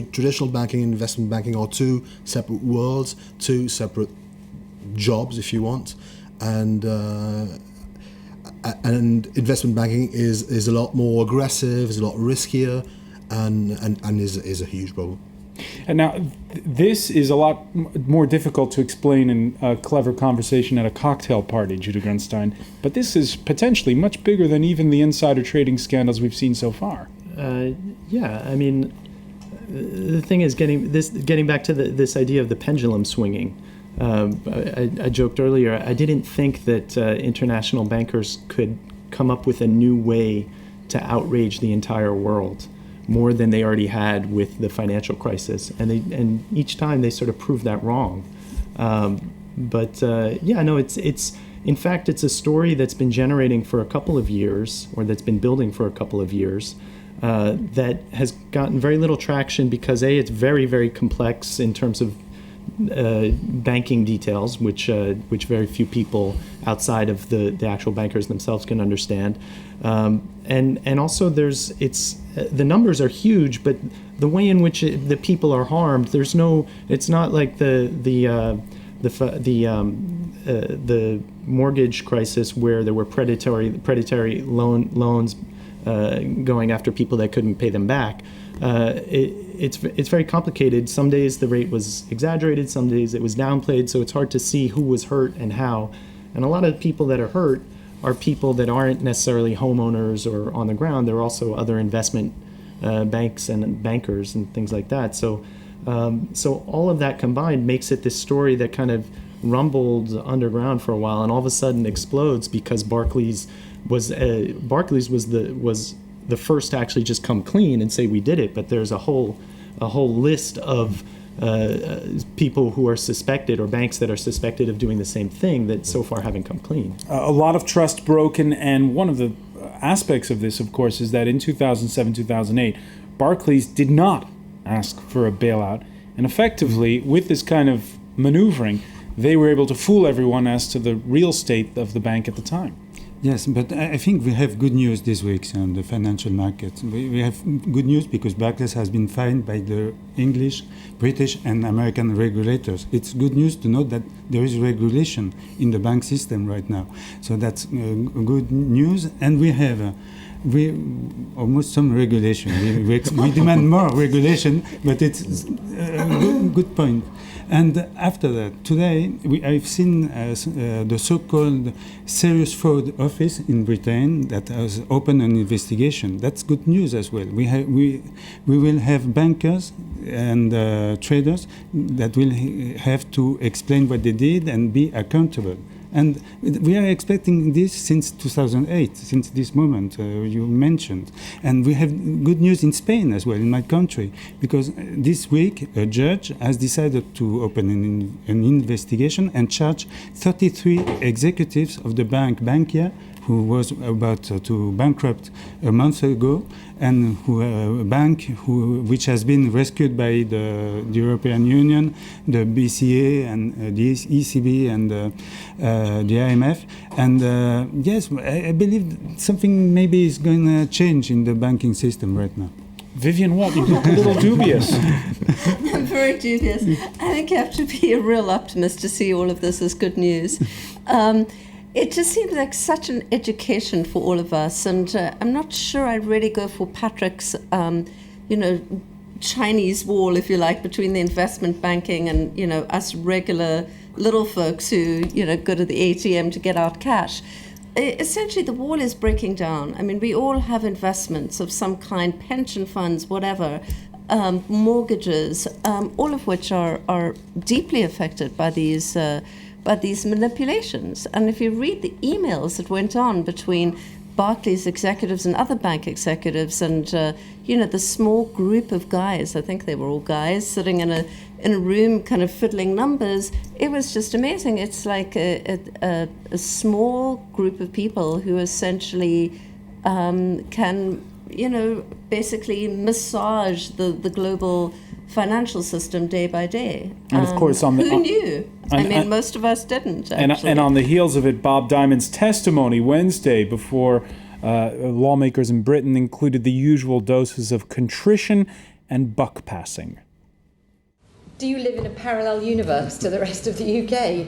traditional banking and investment banking are two separate worlds, two separate jobs, if you want, and investment banking is a lot more aggressive, is a lot riskier, and is a huge problem. And now, this is a lot more difficult to explain in a clever conversation at a cocktail party, Judah Grunstein. But this is potentially much bigger than even the insider trading scandals we've seen so far. Yeah, I mean, the thing is getting back to this idea of the pendulum swinging. I joked earlier, I didn't think that international bankers could come up with a new way to outrage the entire world more than they already had with the financial crisis, and each time they sort of proved that wrong. It's in fact it's a story that's been generating for a couple of years, or that's been building for a couple of years, that has gotten very little traction because it's very, very complex in terms of banking details, which very few people outside of the actual bankers themselves can understand, and also the numbers are huge, but the way in which the people are harmed, it's not like the mortgage crisis where there were predatory loans going after people that couldn't pay them back. It's very complicated. Some days the rate was exaggerated, some days it was downplayed, so it's hard to see who was hurt and how. And a lot of people that are hurt are people that aren't necessarily homeowners or on the ground. They're also other investment banks and bankers and things like that. So all of that combined makes it this story that kind of rumbled underground for a while and all of a sudden explodes because Barclays was the first to actually just come clean and say we did it, but there's a whole list of people who are suspected, or banks that are suspected of doing the same thing, that so far haven't come clean. A lot of trust broken, and one of the aspects of this, of course, is that in 2007, 2008, Barclays did not ask for a bailout, and effectively, with this kind of maneuvering, they were able to fool everyone as to the real state of the bank at the time. Yes, but I think we have good news this week on the financial market. We have good news because Barclays has been fined by the English, British and American regulators. It's good news to know that there is regulation in the bank system right now. So that's good news. And we have almost some regulation. We demand more regulation, but it's a good point. And after that, today I've seen the so-called Serious Fraud Office in Britain that has opened an investigation. That's good news as well. We will have bankers and traders that will have to explain what they did and be accountable. And we are expecting this since 2008, since this moment you mentioned. And we have good news in Spain as well, in my country, because this week a judge has decided to open an investigation and charge 33 executives of the bank Bankia, who was about to bankrupt a month ago, and a bank which has been rescued by the European Union, the BCA, and the ECB, and the IMF. And yes, I believe something maybe is going to change in the banking system right now. Vivian Walt, you look a little dubious. I'm very dubious. I think you have to be a real optimist to see all of this as good news. It just seems like such an education for all of us, and I'm not sure I'd really go for Patrick's, Chinese wall, if you like, between the investment banking and, us regular little folks who, go to the ATM to get out cash. Essentially, the wall is breaking down. I mean, we all have investments of some kind, pension funds, whatever, mortgages, all of which are deeply affected by these manipulations. And if you read the emails that went on between Barclays executives and other bank executives and, the small group of guys, I think they were all guys, sitting in a room kind of fiddling numbers, it was just amazing. It's like a small group of people who essentially can, basically massage the global financial system day by day. And of course, who knew? Most of us didn't, actually. And on the heels of it, Bob Diamond's testimony Wednesday before lawmakers in Britain included the usual doses of contrition and buck passing. Do you live in a parallel universe to the rest of the UK?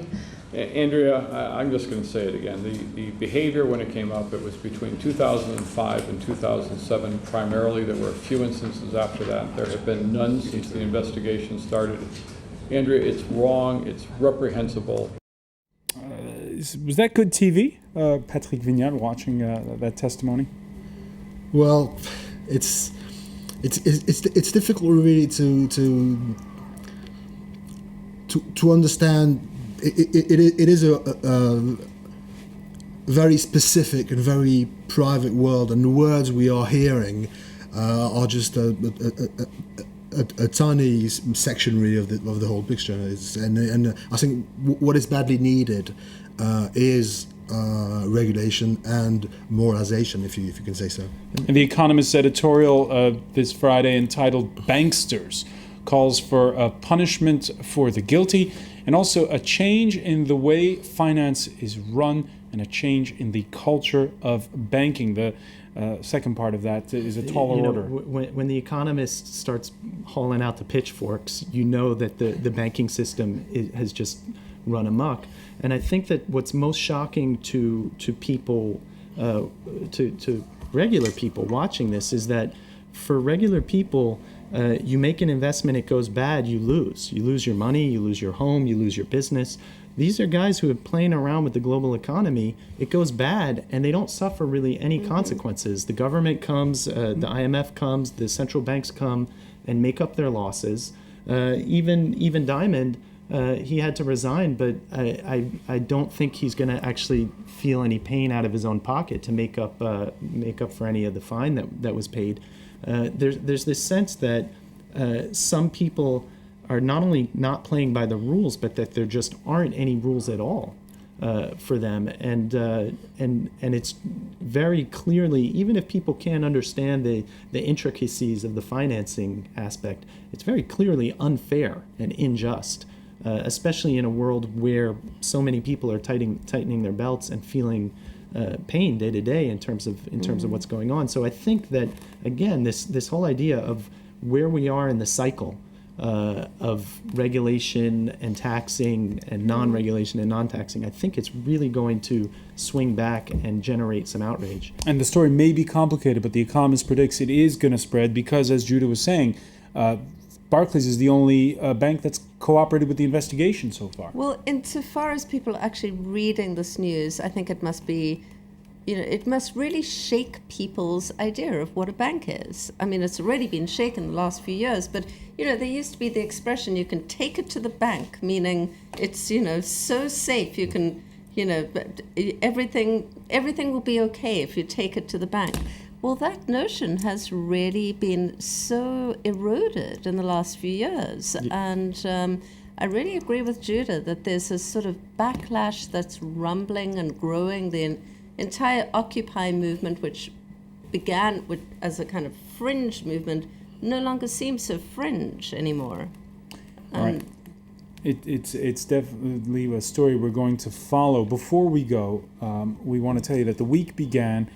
Andrea, I'm just going to say it again. The behavior when it came up, it was between 2005 and 2007 primarily. There were a few instances after that. There have been none since the investigation started. Andrea, it's wrong. It's reprehensible. Was that good TV, Patrick Vignal, watching that testimony? Well, it's difficult really to understand. It is a very specific and very private world, and the words we are hearing are just a tiny section really of the whole picture. And I think what is badly needed is regulation and moralization, if you can say so. And The Economist's editorial this Friday entitled "Banksters" calls for a punishment for the guilty and also a change in the way finance is run and a change in the culture of banking. The second part of that is a taller order. When The Economist starts hauling out the pitchforks, you know that the banking system has just run amok. And I think that what's most shocking to people, to regular people watching this, is that for regular people, you make an investment, it goes bad, you lose. You lose your money, you lose your home, you lose your business. These are guys who are playing around with the global economy. It goes bad, and they don't suffer really any consequences. The government comes, the IMF comes, the central banks come and make up their losses. Even Diamond, he had to resign, but I don't think he's going to actually feel any pain out of his own pocket to make up for any of the fine that was paid. There's this sense that some people are not only not playing by the rules, but that there just aren't any rules at all for them, and it's very clearly, even if people can't understand the intricacies of the financing aspect, it's very clearly unfair and unjust, especially in a world where so many people are tightening their belts and feeling pain day to day in terms of what's going on. So I think that, again, this whole idea of where we are in the cycle of regulation and taxing and non-regulation and non-taxing, I think it's really going to swing back and generate some outrage. And the story may be complicated, but The Economist predicts it is going to spread because, as Judah was saying, Barclays is the only bank that's cooperated with the investigation so far. Well, insofar as people are actually reading this news, I think it must be, it must really shake people's idea of what a bank is. I mean, it's already been shaken the last few years, but, there used to be the expression, you can take it to the bank, meaning it's, so safe, you can, everything will be okay if you take it to the bank. Well, that notion has really been so eroded in the last few years. And I really agree with Judah that there's a sort of backlash that's rumbling and growing. The entire Occupy movement, which began as a kind of fringe movement, no longer seems so fringe anymore. All right. It's definitely a story we're going to follow. Before we go, we want to tell you that the week began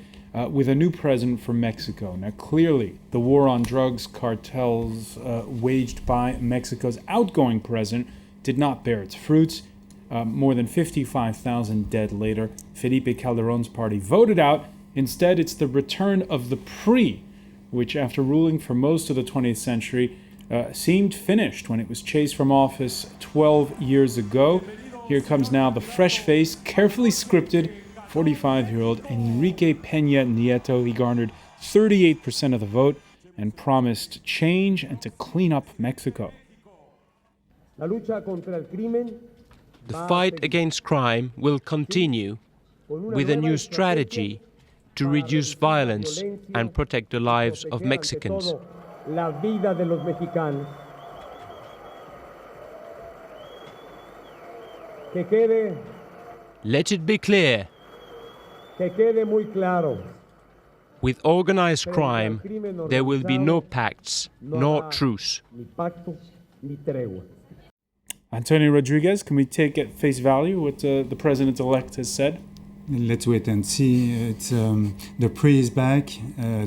with a new president from Mexico. Now, clearly, the war on drugs cartels waged by Mexico's outgoing president did not bear its fruits. More than 55,000 dead later, Felipe Calderon's party voted out. Instead, it's the return of the PRI, which, after ruling for most of the 20th century, seemed finished when it was chased from office 12 years ago. Here comes now the fresh-faced, carefully scripted 45-year-old Enrique Peña Nieto. He garnered 38% of the vote and promised change and to clean up Mexico. The fight against crime will continue with a new strategy to reduce violence and protect the lives of Mexicans. Let it be clear. With organized crime, there will be no pacts, nor truce. Antonio Rodriguez, can we take at face value what the president-elect has said? Let's wait and see. The PRI is back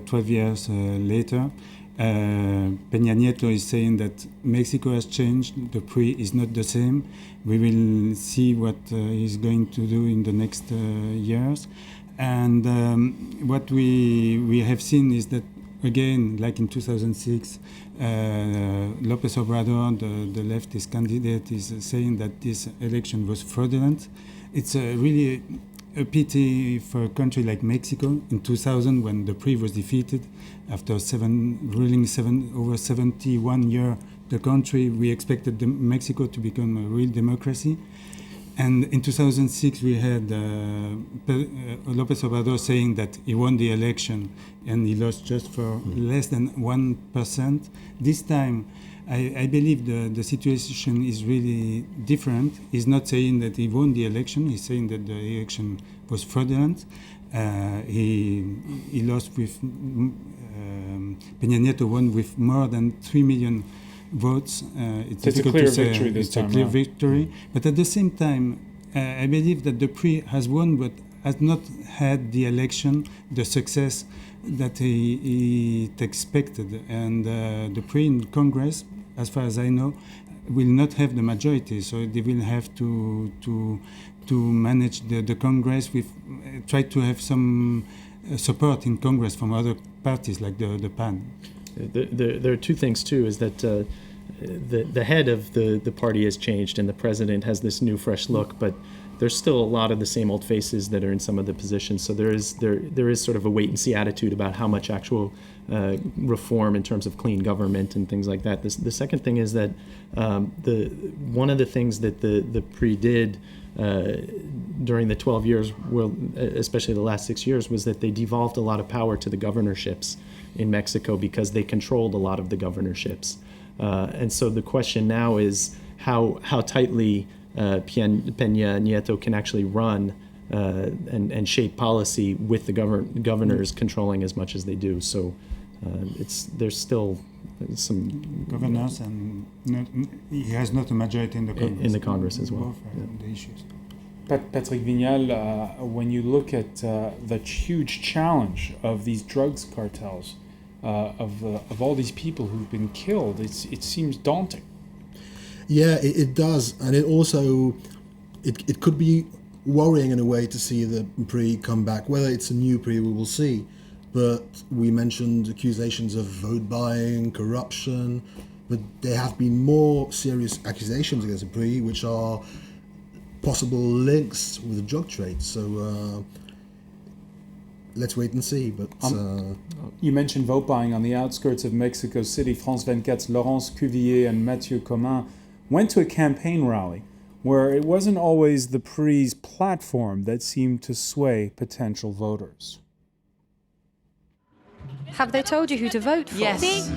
12 years later, Peña Nieto is saying that Mexico has changed, the PRI is not the same. We will see what he's going to do in the next years. And what we have seen is that, again, like in 2006, López Obrador, the leftist candidate, is saying that this election was fraudulent. It's really a pity for a country like Mexico in 2000, when the PRI was defeated after over 71 years. The country, we expected Mexico to become a real democracy. And in 2006, we had López Obrador saying that he won the election and he lost just for less than 1%. This time, I believe the situation is really different. He's not saying that he won the election. He's saying that the election was fraudulent. He lost with Peña Nieto won with more than 3 million votes. It's difficult to say. Victory this it's time a clear around. victory. But at the same time, I believe that the PRI has won, but has not had the election, the success that he expected. And the PRI in Congress, as far as I know, will not have the majority. So they will have to manage the Congress with try to have some support in Congress from other parties like the PAN. There are two things too. Is that the head of the party has changed, and the president has this new, fresh look. But there's still a lot of the same old faces that are in some of the positions. So there is sort of a wait and see attitude about how much actual reform in terms of clean government and things like that. The second thing is that one of the things that the PRI did during the 12 years, well, especially the last 6 years, was that they devolved a lot of power to the governorships in Mexico because they controlled a lot of the governorships. And so the question now is how tightly Peña Nieto can actually run and shape policy with the governors controlling as much as they do. So there's still some governors, and he has not a majority in the Congress. In the Congress as well. The issues. Patrick Vignal, when you look at the huge challenge of these drugs cartels, of all these people who've been killed, it seems daunting. Yeah, it does, and it also it could be worrying in a way to see the PRI come back. Whether it's a new PRI, we will see. But we mentioned accusations of vote buying, corruption, but there have been more serious accusations against the PRI, which are possible links with the drug trade. So let's wait and see. But you mentioned vote buying on the outskirts of Mexico City. France 24's Laurence Cuvillier and Mathieu Comin went to a campaign rally where it wasn't always the PRI's platform that seemed to sway potential voters. Have they told you who to vote for? Yes.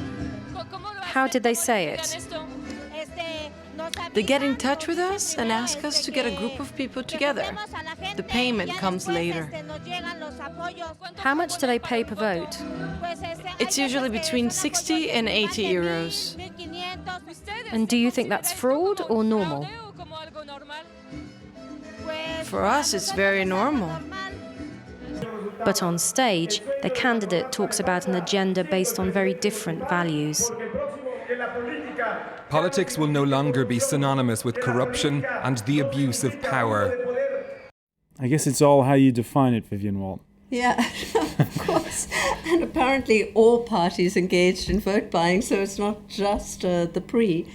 How did they say it? They get in touch with us and ask us to get a group of people together. The payment comes later. How much do they pay per vote? It's usually between 60 and 80 euros. And do you think that's fraud or normal? For us, it's very normal. But on stage, the candidate talks about an agenda based on very different values. Politics will no longer be synonymous with corruption and the abuse of power. I guess it's all how you define it, Vivian Walt. Yeah, of course. And apparently all parties engaged in vote buying, so it's not just the PRI.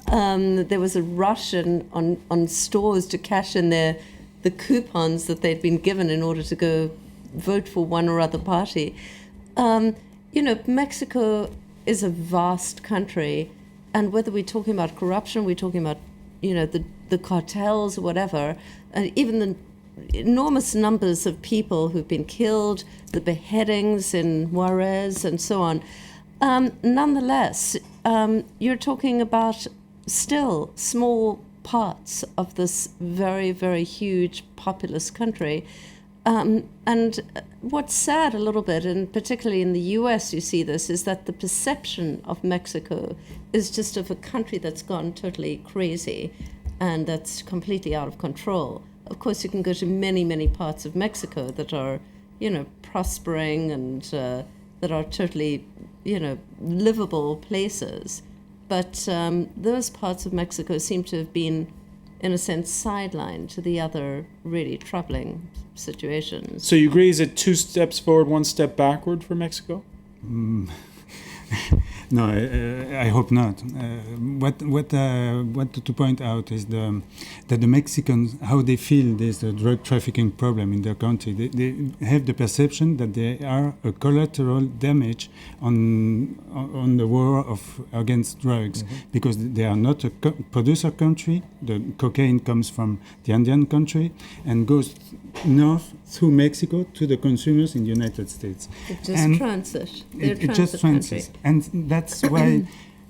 There was a rush on stores to cash in the coupons that they'd been given in order to go vote for one or other party. Mexico is a vast country, and whether we're talking about corruption, we're talking about, the cartels or whatever, and even the enormous numbers of people who've been killed, the beheadings in Juarez and so on. Nonetheless, you're talking about still small parts of this very, very huge populous country. And what's sad a little bit, and particularly in the US you see this, is that the perception of Mexico is just of a country that's gone totally crazy and that's completely out of control. Of course, you can go to many, many parts of Mexico that are, prospering and that are totally livable places. But those parts of Mexico seem to have been, in a sense, sidelined to the other really troubling situations. So you agree, is it 2 steps forward, 1 step backward for Mexico? No, I hope not. What to point out is that the Mexicans, how they feel there's a drug trafficking problem in their country. They have the perception that they are a collateral damage on the war against drugs, because they are not a producer country. The cocaine comes from the Andean country and goes north through Mexico to the consumers in the United States. It just transit. It just transits. And that's why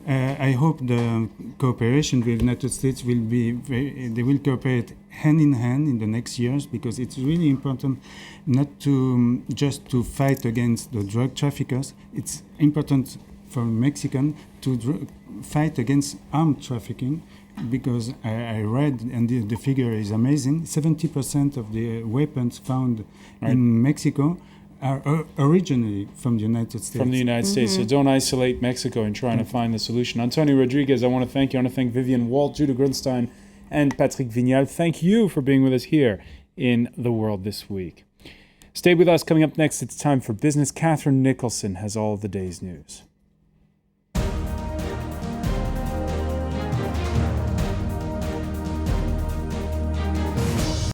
I hope the cooperation with the United States will be they will cooperate hand in hand in the next years, because it's really important not to just to fight against the drug traffickers. It's important for Mexican to fight against armed trafficking, because I read, and the figure is amazing, 70% of the weapons found in Mexico are originally from the United States. From the United States. So don't isolate Mexico in trying to find the solution. Antonio Rodriguez, I want to thank you. I want to thank Vivian Walt, Judah Grunstein, and Patrick Vignal. Thank you for being with us here in The World This Week. Stay with us. Coming up next, it's time for business. Catherine Nicholson has all of the day's news.